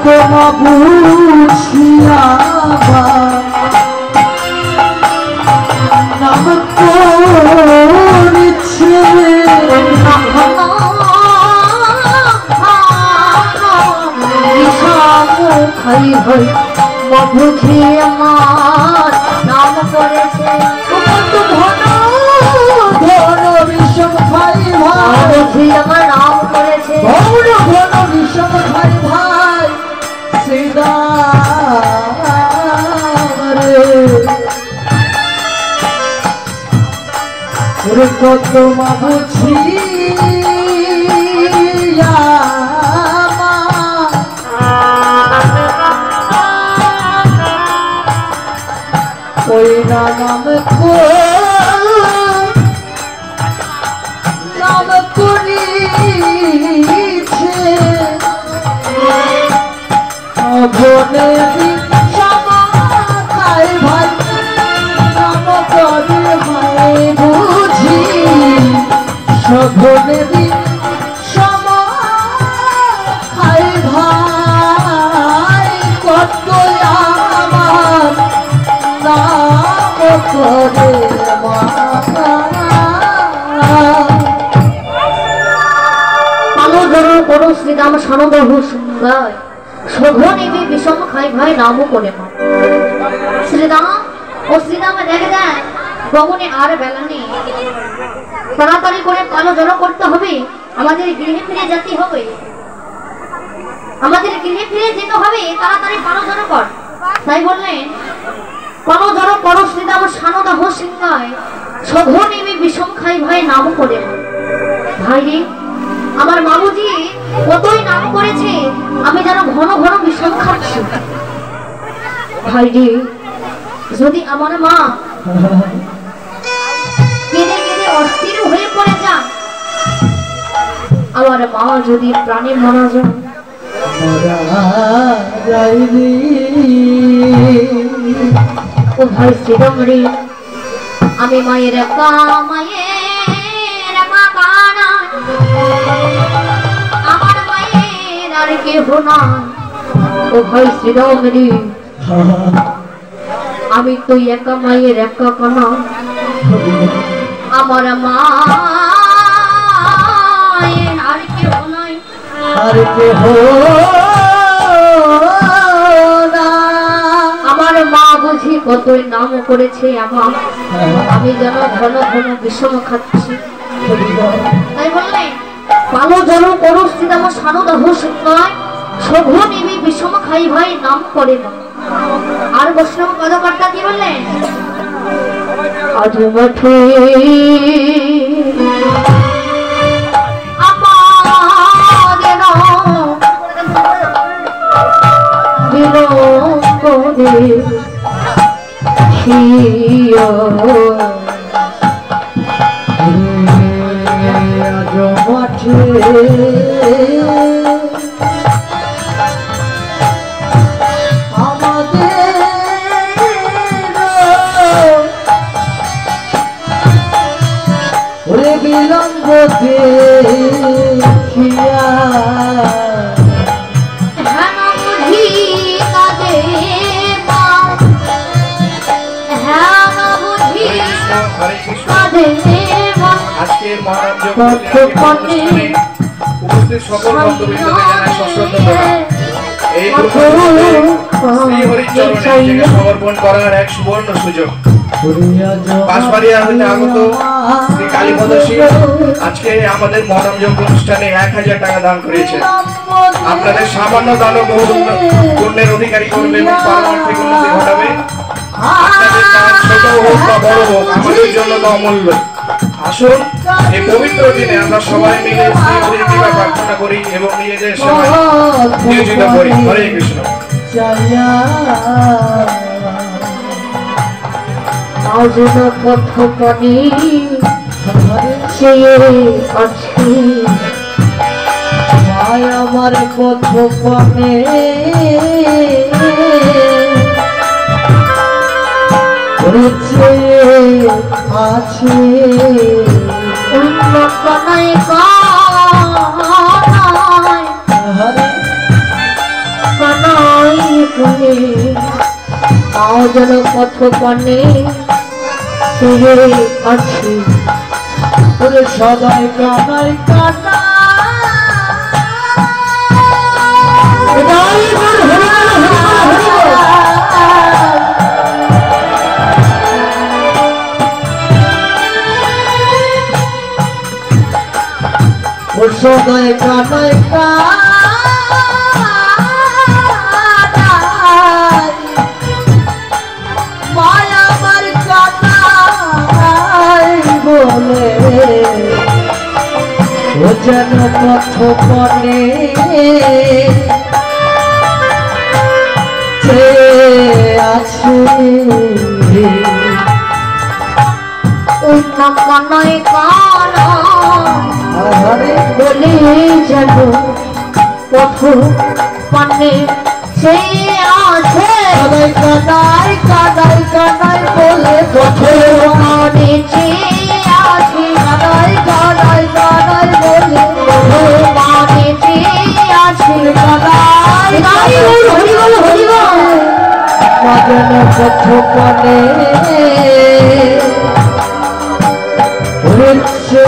তোমা বুঝিয়া নাম করেছে খাই ভাই বুঝি আমার নাম করেছে বিষম খাই ভাই বুঝি আমার নাম করেছে বিষম খাই ভাই শ্রীরাম কত মা বুঝিয়া ওই নাম করিছে ভোলে খাই ভাই নাম করে ভাই বুঝি ভোলে খাই ভাই কত আমার নাম করে শ্রীরাম সানবাহু সুন্দর শোভনেবী বিষম খাই ভাই নামও করে মা শ্রীরাম ও শ্রীরাম দেখে দেয় গগনে আর বেলা নেই তাড়াতাড়ি করে কালো জড়ো করতে হবে আমাদের গৃহে ফিরে যেতে হবে আমাদের গৃহে ফিরে যেতে হবে তাড়াতাড়ি কালো জড়ো কর তাই বললেন কালো জড়ো করো শ্রীরাম সানদাহ সিংহায় শোভনেবী বিষম খাই ভাই নামও করে মা ভাই রে আমার বাবুজি কতই নাম করেছে আমি যেন ঘন ঘন বিষম খাচ্ছি ভাই রে যদি আমার মা কেঁদে কেঁদে অস্থির হয়ে পড়ে যান আমার মা যদি প্রাণে মারা যান ও ভাই শ্রীরাম রে আমি মায়ের একা আমার মায়ের আর কেহ না ও ভাই শ্রীরাম রে আমি তো একা মায়ের একা কানা আমার মায়ের আর কেহ নাই আর কেহ আমার মা বুঝি কতই নাম করেছে আমার আমি যেন ঘন ঘন বিষম খাচ্ছি তাই বললে কালো জল করো শ্রীরাম সানদাহ সিংহায় শোভনেবী বিষম খাই ভাই নাম করে মা আর বৈষ্ণব পদকর্তা কি বললেন আজ মঠে উপস্থিত সকল ভক্তবৃন্দকে জানাই সশ্রদ্ধ প্রণাম। এই শ্রী হরিচরণে সমর্পণ করার এক সুবর্ণ সুযোগ। বাঁশবাড়িয়া হইতে আগত শ্রী কালীপদ সিং আজকে আমাদের মহরম যজ্ঞ অনুষ্ঠানে 1000 টাকা দান করেছেন। আপনাদের সামান্য দান বহু পুণ্যের অধিকারী করবে এবং পারমার্থিক উন্নতি ঘটাবে। আপনাদের কাজ ছোট হোক বা বড় হোক আমাদের জন্য অমূল্য। আসুন এই পবিত্র দিনে আমরা সবাই মিলে শ্রী হরির কৃপা প্রার্থনা করি এবং নিজেদের সেবায় নিয়োজিত করি। হরে কৃষ্ণ। আমার পথ পানে আছে উন্নত শুনে তাও যেন পথ পানে শুয়ে আছি ওরে সদাই কানাই কানা ও সদাই কানাই কানাই মায়া আমার কানাই বলে ও যেন পথ পানে আছে ওই নাম কানায় কানা বলে যেন পথ পানে সে আছে কানাই কানাই কানাই বলে পথ পানে সে আছে কানাই কানাই কানাই বলে পথ পানে সে আছে কানাই গাই হরিবল হরিবল মদন পথ পানে হচ্ছে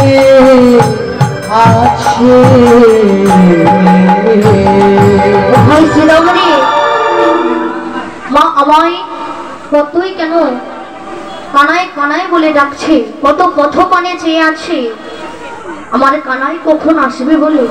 আছে ভাই শিরোমণি মা আমায় কতই কেন কানায় কানায় বলে ডাকছে, কত পথ পানে চেয়ে আছে, আমার কানাই কখন আসবে বলে।